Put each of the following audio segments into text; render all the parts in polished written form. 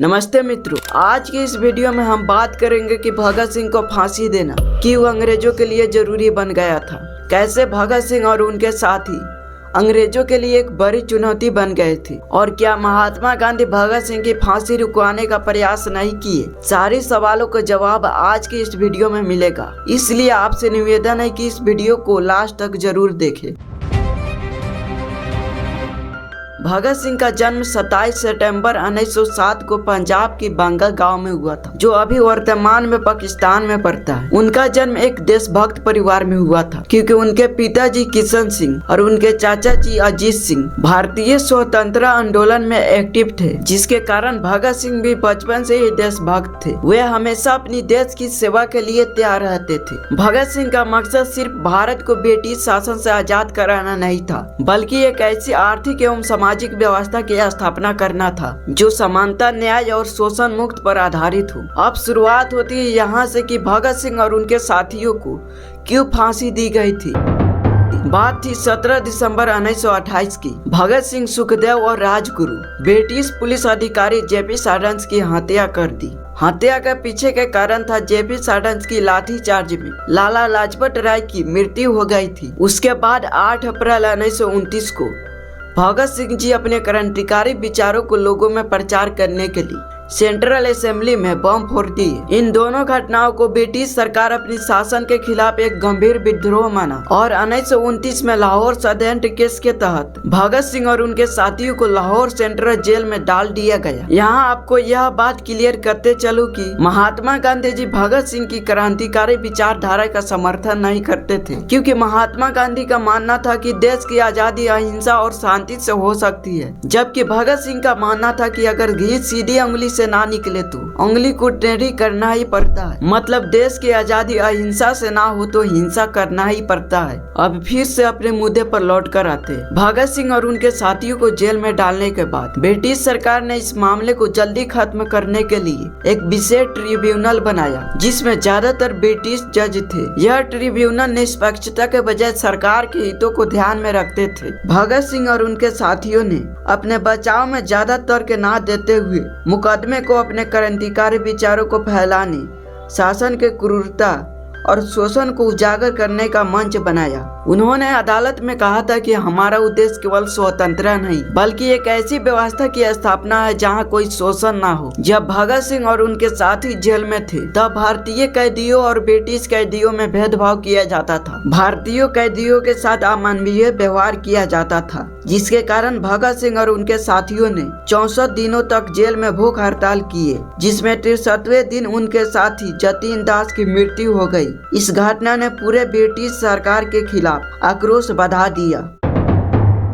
नमस्ते मित्रों, आज की इस वीडियो में हम बात करेंगे कि भगत सिंह को फांसी देना क्यों अंग्रेजों के लिए जरूरी बन गया था। कैसे भगत सिंह और उनके साथी अंग्रेजों के लिए एक बड़ी चुनौती बन गए थे और क्या महात्मा गांधी भगत सिंह की फांसी रुकवाने का प्रयास नहीं किए। सारे सवालों का जवाब आज की इस वीडियो में मिलेगा, इसलिए आपसे निवेदन है कि इस वीडियो को लास्ट तक जरूर देखें। भगत सिंह का जन्म 27 सितंबर 1907 को पंजाब की बांगा गांव में हुआ था, जो अभी वर्तमान में पाकिस्तान में पड़ता है। उनका जन्म एक देशभक्त परिवार में हुआ था, क्योंकि उनके पिताजी किशन सिंह और उनके चाचा जी अजीत सिंह भारतीय स्वतंत्रता आंदोलन में एक्टिव थे, जिसके कारण भगत सिंह भी बचपन से ही देशभक्त थे। वे हमेशा अपनी देश की सेवा के लिए तैयार रहते थे। भगत सिंह का मकसद सिर्फ भारत को ब्रिटिश शासन से आजाद कराना नहीं था, बल्कि एक ऐसी आर्थिक एवं सामाजिक व्यवस्था की स्थापना करना था जो समानता, न्याय और शोषण मुक्त पर आधारित हो। अब शुरुआत होती है यहाँ से कि भगत सिंह और उनके साथियों को क्यों फांसी दी गई थी। बात थी 17 दिसंबर 1928 की। भगत सिंह, सुखदेव और राजगुरु ब्रिटिश पुलिस अधिकारी जेपी सार्डन्स की हत्या कर दी। हत्या के पीछे के कारण था जेपी सार्डन्स की लाठीचार्ज में लाला लाजपत राय की मृत्यु हो गई थी। उसके बाद 8 अप्रैल 1929 को भगत सिंह जी अपने क्रांतिकारी विचारों को लोगों में प्रचार करने के लिए सेंट्रल असेंबली में बम फोड़ दिए। इन दोनों घटनाओं को ब्रिटिश सरकार अपनी शासन के खिलाफ एक गंभीर विद्रोह माना और 1929 में लाहौर षड्यंत्र केस के तहत भगत सिंह और उनके साथियों को लाहौर सेंट्रल जेल में डाल दिया गया। यहाँ आपको यह बात क्लियर करते चलूं कि महात्मा गांधी जी भगत सिंह की क्रांतिकारी विचारधारा का समर्थन नहीं करते थे, क्योंकि महात्मा गांधी का मानना था कि देश की आजादी अहिंसा और शांति से हो सकती है, जबकि भगत सिंह का मानना था कि अगर घी सीधी उंगली से ना निकले तो उंगली को टेढ़ी करना ही पड़ता है। मतलब देश की आजादी अहिंसा से ना हो तो हिंसा करना ही पड़ता है। अब फिर से अपने मुद्दे पर लौट कर आते हैं। भगत सिंह और उनके साथियों को जेल में डालने के बाद ब्रिटिश सरकार ने इस मामले को जल्दी खत्म करने के लिए एक विशेष ट्रिब्यूनल बनाया, जिसमें ज्यादातर ब्रिटिश जज थे। यह ट्रिब्यूनल निष्पक्षता के बजाय सरकार के हितों को ध्यान में रखते थे। भगत सिंह और उनके साथियों ने अपने बचाव में ज्यादा तर्क ना देते हुए मुकदमे को अपने क्रांतिकारी विचारों को फैलाने, शासन के क्रूरता और शोषण को उजागर करने का मंच बनाया। उन्होंने अदालत में कहा था कि हमारा उद्देश्य केवल स्वतंत्रता नहीं, बल्कि एक ऐसी व्यवस्था की स्थापना है जहां कोई शोषण ना हो। जब भगत सिंह और उनके साथी जेल में थे, तब भारतीय कैदियों और ब्रिटिश कैदियों में भेदभाव किया जाता था। भारतीय कैदियों के साथ अमानवीय व्यवहार किया जाता था, जिसके कारण भगत सिंह और उनके साथियों ने 64 दिनों तक जेल में भूख हड़ताल किए, जिसमें 63वें दिन उनके साथी जतीन दास की मृत्यु हो गई। इस घटना ने पूरे ब्रिटिश सरकार के खिलाफ आक्रोश बढ़ा दिया।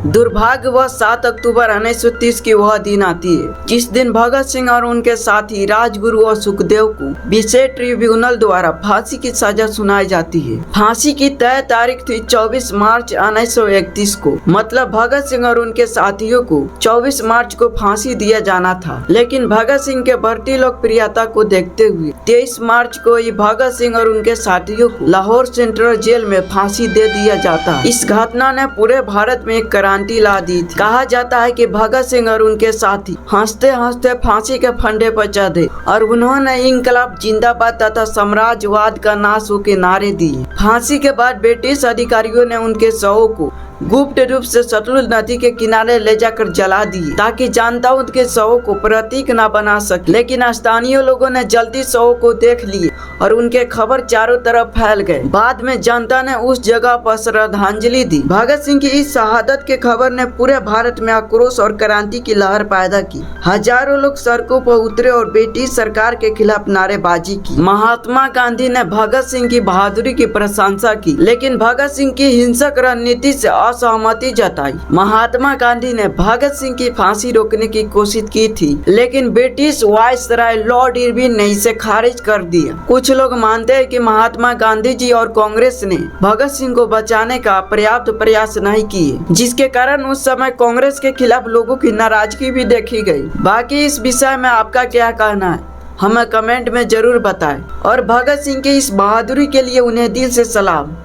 दुर्भाग्यवश 7 अक्टूबर 1930 की वह दिन आती है जिस दिन भगत सिंह और उनके साथी राजगुरु और सुखदेव को विशेष ट्रिब्यूनल द्वारा फांसी की सजा सुनाई जाती है। फांसी की तय तारीख थी 24 मार्च 1931 को, मतलब भगत सिंह और उनके साथियों को 24 मार्च को फांसी दिया जाना था। लेकिन भगत सिंह के बढ़ती लोकप्रियता को देखते हुए 23 मार्च को ही भगत सिंह और उनके साथियों को लाहौर सेंट्रल जेल में फांसी दे दिया जाता। इस घटना ने पूरे भारत में एक क्रांति ला दी थी। कहा जाता है कि भगत सिंह और उनके साथी हंसते हंसते फांसी के फंदे पर चढ़े और उन्होंने इंकलाब जिंदाबाद तथा साम्राज्यवाद का नाश हो के नारे दिए। फांसी के बाद ब्रिटिश अधिकारियों ने उनके शवों को गुप्त रूप से सतलुज नदी के किनारे ले जाकर जला दिए, ताकि जनता उनके शवों को प्रतीक न बना सके। लेकिन स्थानीय लोगों ने जल्दी शवों को देख लिए और उनके खबर चारों तरफ फैल गए। बाद में जनता ने उस जगह पर श्रद्धांजलि दी। भगत सिंह की इस शहादत के खबर ने पूरे भारत में आक्रोश और क्रांति की लहर पैदा की। हजारों लोग सड़कों पर उतरे और ब्रिटिश सरकार के खिलाफ नारेबाजी की। महात्मा गांधी ने भगत सिंह की बहादुरी की प्रशंसा की, लेकिन भगत सिंह की हिंसक रणनीति से असहमति जताई। महात्मा गांधी ने भगत सिंह की फांसी रोकने की कोशिश की थी, लेकिन ब्रिटिश वायसराय लॉर्ड इरविन ने इसे खारिज कर दिया। कुछ लोग मानते हैं कि महात्मा गांधी जी और कांग्रेस ने भगत सिंह को बचाने का पर्याप्त प्रयास नहीं किए, जिसके कारण उस समय कांग्रेस के खिलाफ लोगों की नाराजगी भी देखी गई। बाकी इस विषय में आपका क्या कहना है, हमें कमेंट में जरूर बताएं और भगत सिंह की इस बहादुरी के लिए उन्हें दिल से सलाम।